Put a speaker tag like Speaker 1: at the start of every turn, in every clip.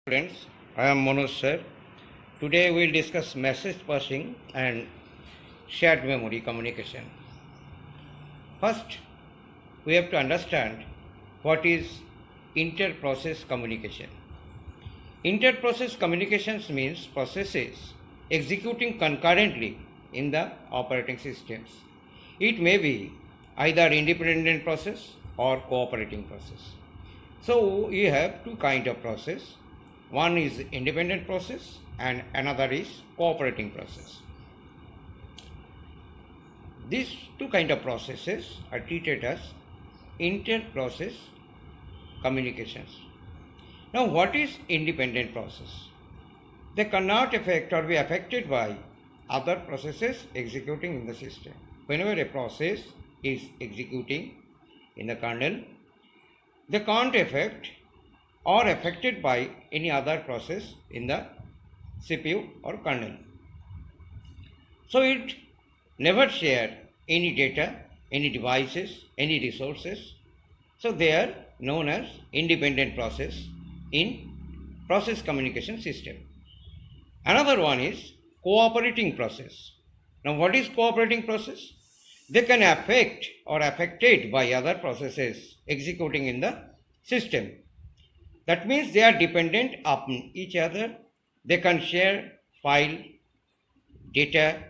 Speaker 1: Friends, I am Manoj sir. Today we will discuss message passing and shared memory communication. First, we have to understand what is inter-process communication. Inter-process communications means processes executing concurrently in the operating systems. It may be either independent process or cooperating process. So you have two kind of process. One is independent process and another is cooperating process. These two kind of processes are treated as inter-process communications. Now what is independent process? They cannot affect or be affected by other processes executing in the system. Whenever a process is executing in the kernel, they can't affect or affected by any other process in the CPU or kernel. So it never share any data, any devices, any resources. So they are known as independent process in process communication system. Another one is cooperating process. Now what is cooperating process? They can affect or affected by other processes executing in the system. That means they are dependent upon each other. They can share file, data,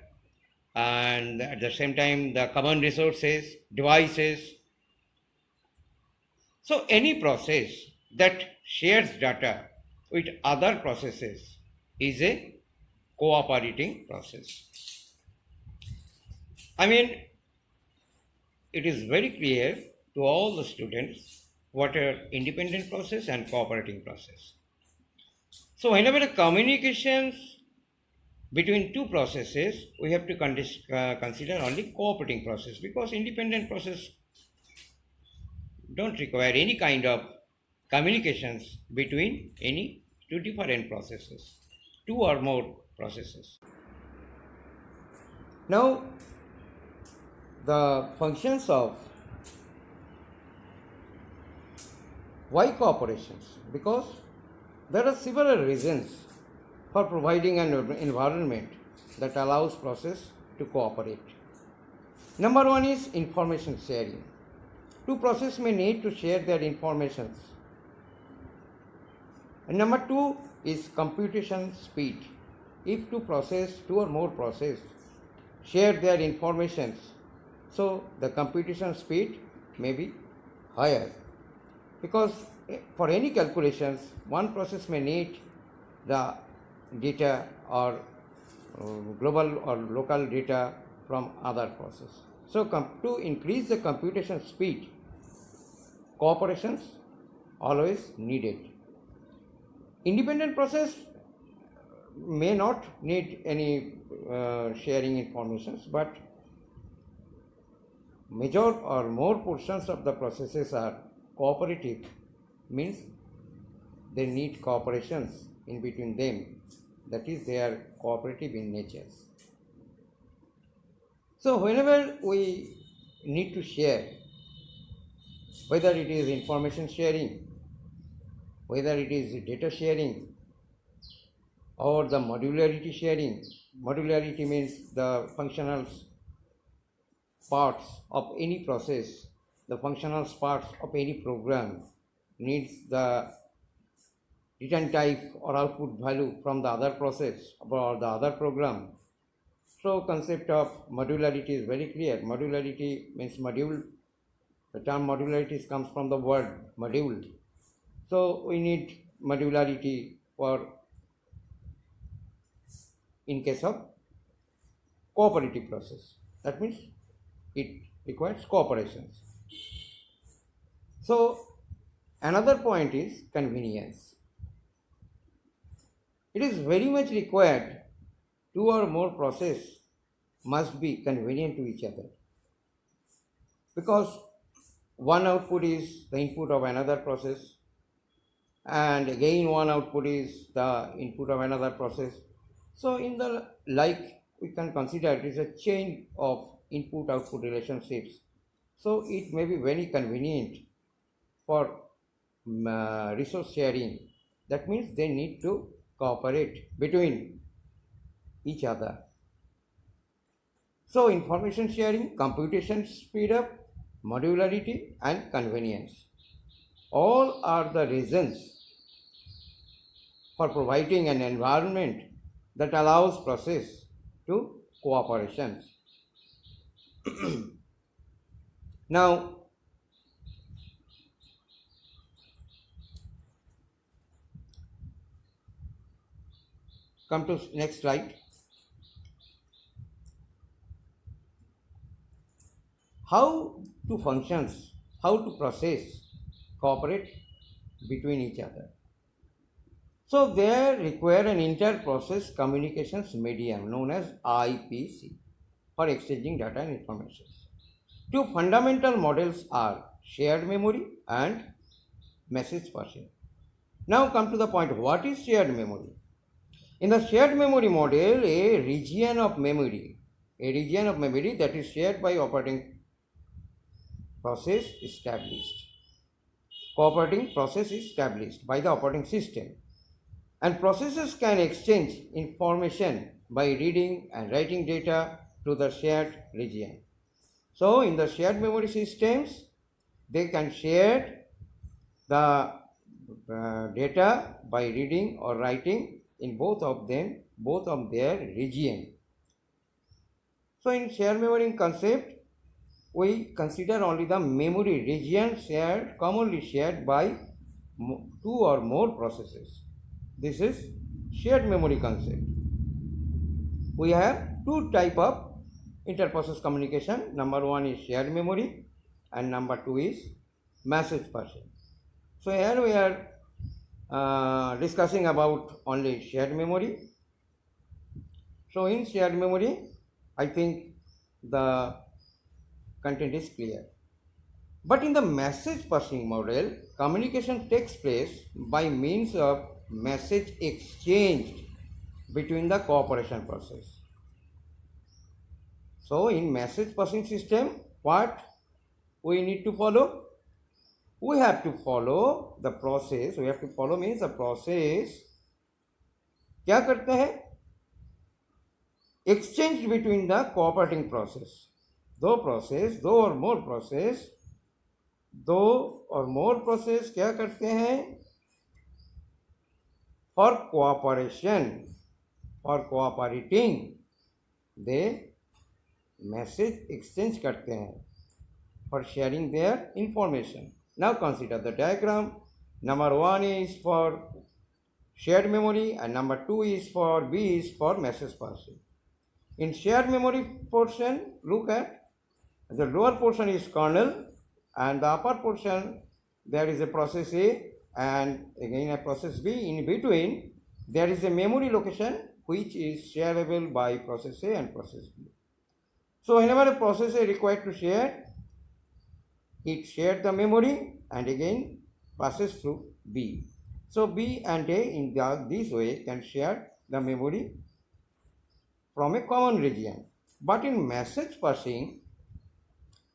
Speaker 1: and at the same time the common resources, devices. So any process that shares data with other processes is a cooperating process. I mean, it is very clear to all the students what are independent process and cooperating process. So whenever the communications between two processes, we have to consider only cooperating process, because independent process don't require any kind of communications between any two different processes, two or more processes. Now, the functions of why cooperations? Because there are several reasons for providing an environment that allows process to cooperate. Number one is information sharing. Two processes may need to share their informations. And number two is computation speed. If two or more processes share their informations, so the computation speed may be higher. Because for any calculations, one process may need the data or global or local data from other process. So to increase the computation speed, cooperations always needed. Independent process may not need any sharing informations, but major or more portions of the processes are cooperative, means they need cooperations in between them, that is they are cooperative in nature. So whenever we need to share, whether it is information sharing, whether it is data sharing, or the modularity sharing. Modularity means the functional parts of any process, the functional parts of any program needs the return type or output value from the other process or the other program. So concept of modularity is very clear. Modularity means module. The term modularity comes from the word module. So we need modularity for in case of cooperative process. That means it requires cooperations. So another point is convenience. It is very much required two or more processes must be convenient to each other, because one output is the input of another process, and again one output is the input of another process. So in the like, we can consider it is a chain of input output relationships. So it may be very convenient for resource sharing That means they need to cooperate between each other. So information sharing, computation speed up, modularity and convenience, all are the reasons for providing an environment that allows process to cooperation. Now, come to next slide. How to functions, how to process, cooperate between each other. So they require an inter-process communications medium known as IPC for exchanging data and information. Two fundamental models are shared memory and message passing. Now come to the point, what is shared memory? In the shared memory model, a region of memory that is shared by operating process established. Cooperating process is established by the operating system, and processes can exchange information by reading and writing data to the shared region. So in the shared memory systems, they can share the data by reading or writing in both of their region. So in shared memory concept, we consider only the memory region commonly shared by two or more processes. This is shared memory concept. We have two type of inter-process communication. Number one is shared memory and number two is message passing. So here we are discussing about only shared memory. So in shared memory, I think the content is clear. But in the message passing model, communication takes place by means of message exchanged between the cooperation process. So in message passing system, what we need to follow? We have to follow the process. We have to follow means the process क्या करते हैं? Exchange between the cooperating process. दो और more process क्या करते हैं? For cooperation, for cooperating, they message exchange करते हैं for sharing their information. Now consider the diagram. Number one is for shared memory and number two is for B is for message passing. In shared memory portion, look at the lower portion is kernel and the upper portion there is a process A and again a process B. In between there is a memory location which is shareable by process A and process B. So whenever a process A required to share, it shared the memory and again passes through B. So B and A in this way can share the memory from a common region. But in message passing,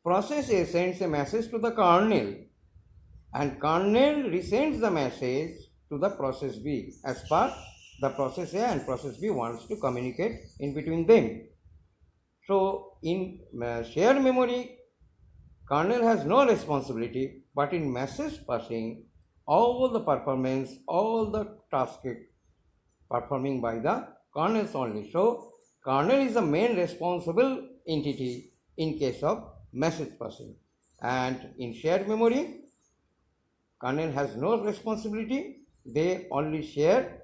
Speaker 1: process A sends a message to the kernel and kernel resends the message to the process B as per the process A and process B wants to communicate in between them. So in shared memory, kernel has no responsibility, but in message passing, all the performance, all the tasks performing by the kernels only. So kernel is the main responsible entity in case of message passing. And in shared memory, kernel has no responsibility. They only share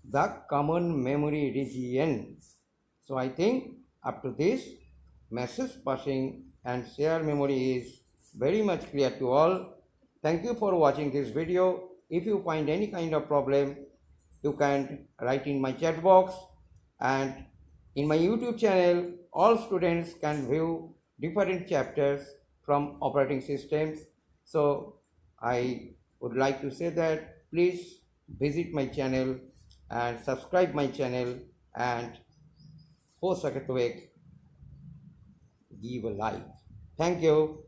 Speaker 1: the common memory region. So I think up to this, message passing and shared memory is very much clear to all. Thank you for watching this video. If you find any kind of problem, you can write in my chat box, and in my YouTube channel, all students can view different chapters from operating systems. So I would like to say that please visit my channel and subscribe my channel, and हो सके तो एक give a like. Thank you.